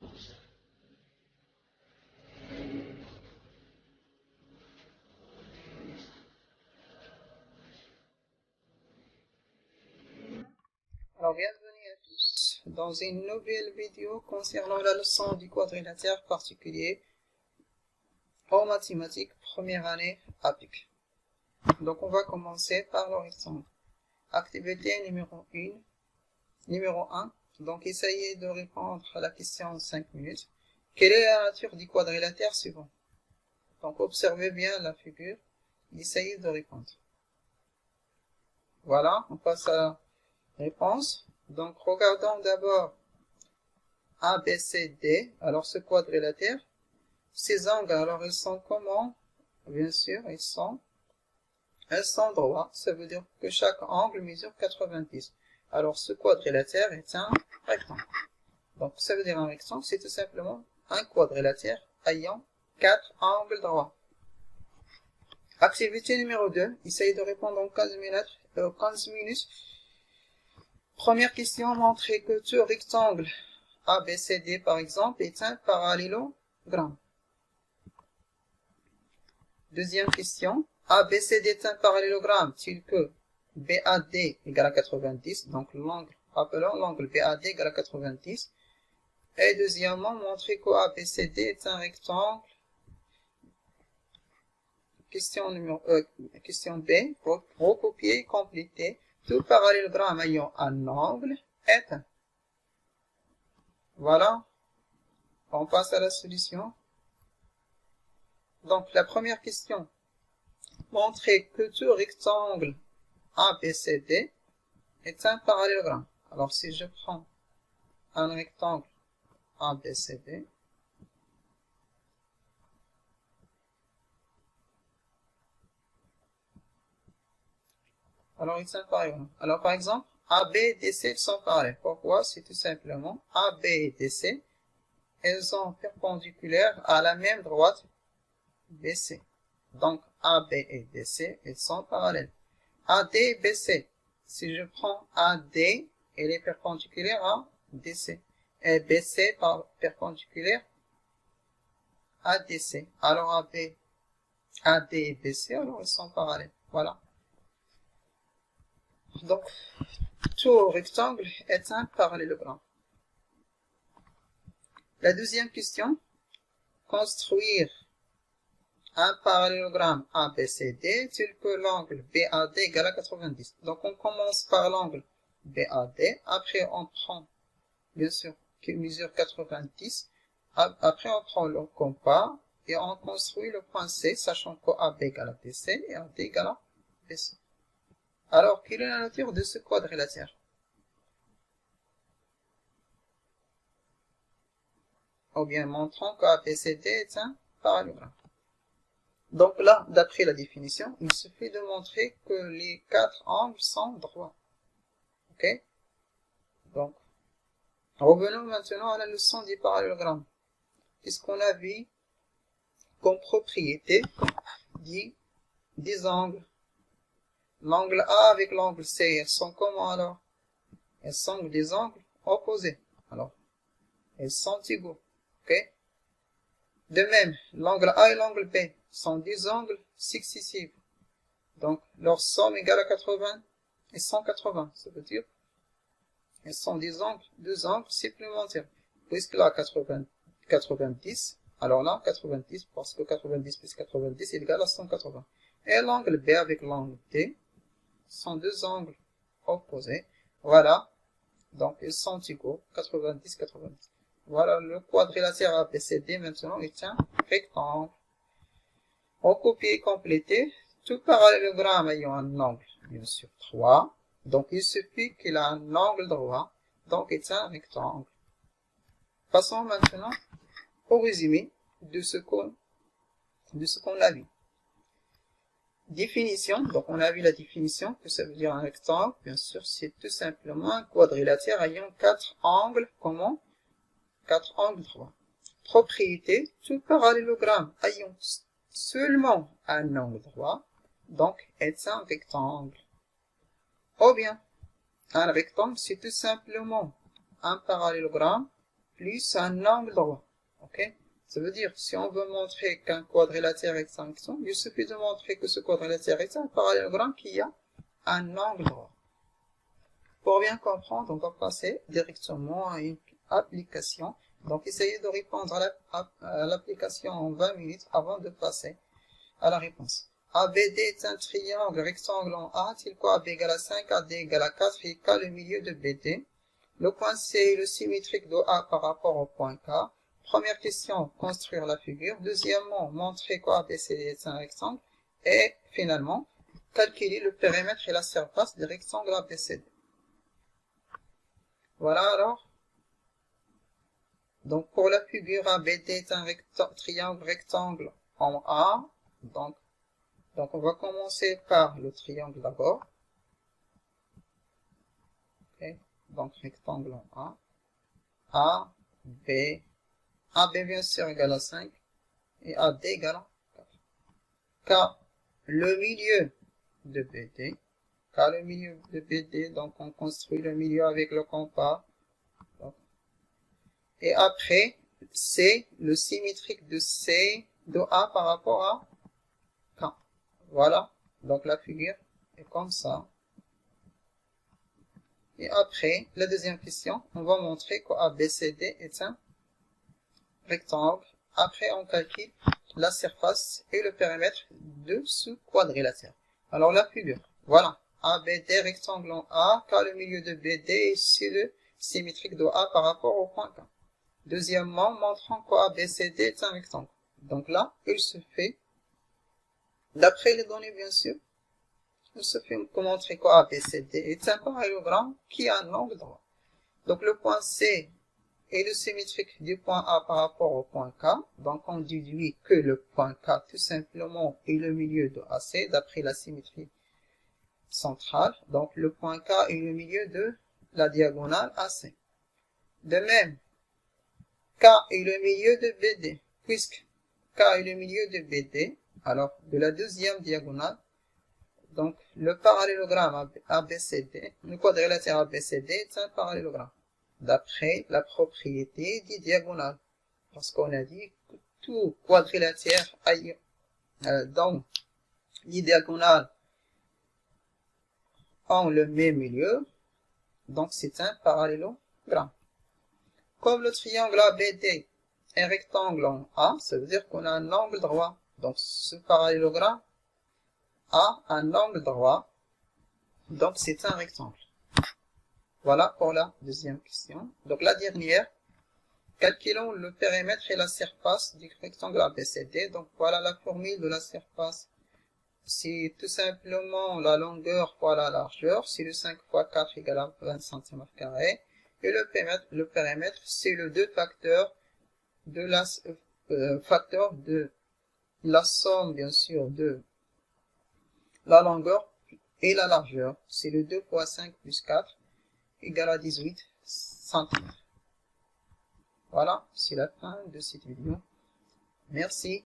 Alors, bienvenue à tous dans une nouvelle vidéo concernant la leçon du quadrilatère particulier en mathématiques première année APIC. Donc, on va commencer par le rectangle. Activité numéro 1. Donc, essayez de répondre à la question en 5 minutes. Quelle est la nature du quadrilatère suivant? Donc, observez bien la figure. Essayez de répondre. Voilà, on passe à la réponse. Donc, regardons d'abord A, B, C, D. Alors, ce quadrilatère, ces angles, alors ils sont comment? Bien sûr, ils sont droits. Ça veut dire que chaque angle mesure 90. Alors, ce quadrilatère est un rectangle. Donc, ça veut dire un rectangle, c'est tout simplement un quadrilatère ayant 4 angles droits. Activité numéro 2. Essayez de répondre en 15 minutes. Première question, montrez que tout rectangle ABCD, par exemple, est un parallélogramme. Deuxième question, ABCD est un parallélogramme tel que BAD égale à 90, donc l'angle, appelons l'angle BAD égale à 90. Et deuxièmement, montrer que ABCD est un rectangle. Question B, recopier et compléter. Tout parallélogramme ayant un angle est un. Voilà. On passe à la solution. Donc, la première question. Montrer que tout rectangle ABCD est un parallélogramme. Alors, si je prends un rectangle ABCD, alors il est un parallélogramme. Alors, par exemple, AB et DC sont parallèles. Pourquoi? C'est tout simplement AB et DC, elles sont perpendiculaires à la même droite BC. Donc, AB et DC, elles sont parallèles. AD et BC, si je prends AD, elle est perpendiculaire à DC. Et BC perpendiculaire à DC. Alors, AD et BC, alors elles sont parallèles. Voilà. Donc, tout rectangle est un parallélogramme. La deuxième question, construire un parallélogramme ABCD tel que l'angle BAD égale à 90. Donc, on commence par l'angle BAD. Après, on prend, bien sûr, qui mesure 90. Après, on prend le compas et on construit le point C, sachant que AB égale à BC et AD égale à BC. Alors, quelle est la nature de ce quadrilatère? Ou bien, montrons qu'ABCD est un parallélogramme. Donc là, d'après la définition, il suffit de montrer que les 4 angles sont droits. Ok? Donc, revenons maintenant à la leçon du parallélogramme. Qu'est-ce qu'on a vu comme propriété des angles? L'angle A avec l'angle C, elles sont comment alors? Elles sont des angles opposés. Alors, elles sont égaux. Ok? De même, l'angle A et l'angle B sont des angles successifs. Donc, leur somme égale à 80 et 180. Ça veut dire elles sont deux angles supplémentaires. Puisque là, 90, alors là, 90, parce que 90 plus 90 est égal à 180. Et l'angle B avec l'angle D sont deux angles opposés. Voilà. Donc, ils sont égaux, 90, 90. Voilà, le quadrilatère ABCD maintenant est un rectangle. Recopier et compléter. Tout parallélogramme ayant un angle, bien sûr, 3. Donc, il suffit qu'il a un angle droit. Donc, c'est un rectangle. Passons maintenant au résumé de ce qu'on a vu. Définition. Donc, on a vu la définition, que ça veut dire un rectangle. Bien sûr, c'est tout simplement un quadrilatère ayant 4 angles. Comment? 4 angles droits. Propriété. Tout parallélogramme ayant seulement un angle droit, donc est un rectangle. Ou bien, un rectangle, c'est tout simplement un parallélogramme plus un angle droit. Ok? Ça veut dire, si on veut montrer qu'un quadrilatère rectangle, il suffit de montrer que ce quadrilatère rectangle est un parallélogramme qui a un angle droit. Pour bien comprendre, on va passer directement à une application. Donc, essayez de répondre à l'application en 20 minutes avant de passer à la réponse. ABD est un triangle rectangle en A, tel que AB égale à 5, AD égale à 4 et K le milieu de BD. Le point C est le symétrique de A par rapport au point K. Première question, construire la figure. Deuxièmement, montrer qu'ABCD est un rectangle. Et finalement, calculer le périmètre et la surface du rectangle ABCD. Voilà alors. Donc pour la figure ABD est un triangle rectangle en A. Donc on va commencer par le triangle d'abord. Okay. Donc rectangle en A. A, B. AB bien sûr égale à 5. Et AD égale à 4. K, le milieu de BD. K, le milieu de BD. Donc on construit le milieu avec le compas. Et après, C, le symétrique de C, de A par rapport à K. Voilà. Donc la figure est comme ça. Et après, la deuxième question, on va montrer qu'ABCD est un rectangle. Après, on calcule la surface et le périmètre de ce quadrilatère. Alors la figure, voilà. ABD rectangle en A, K le milieu de BD et C le symétrique de A par rapport au point K. Deuxièmement, montrant qu'ABCD est un rectangle. Donc là, il se fait, d'après les données bien sûr, il se fait montrer qu'ABCD est un parallélogramme qui a un angle droit. Donc le point C est le symétrique du point A par rapport au point K. Donc on déduit que le point K tout simplement est le milieu de AC d'après la symétrie centrale. Donc le point K est le milieu de la diagonale AC. De même, K est le milieu de BD, puisque K est le milieu de BD, alors de la deuxième diagonale, donc le parallélogramme ABCD, le quadrilatère ABCD est un parallélogramme, d'après la propriété des diagonales, parce qu'on a dit que tout quadrilatère dont les diagonales ont le même milieu, donc c'est un parallélogramme. Comme le triangle ABD est rectangle en A, ça veut dire qu'on a un angle droit. Donc ce parallélogramme a un angle droit, donc c'est un rectangle. Voilà pour la deuxième question. Donc la dernière, calculons le périmètre et la surface du rectangle ABCD. Donc voilà la formule de la surface. C'est tout simplement la longueur fois la largeur, c'est le 5 fois 4 égale à 20 cm². Et le périmètre, c'est le 2 facteur de la somme, bien sûr, de la longueur et la largeur. C'est le 2 fois 5 plus 4 égale à 18 cm. Voilà, c'est la fin de cette vidéo. Merci.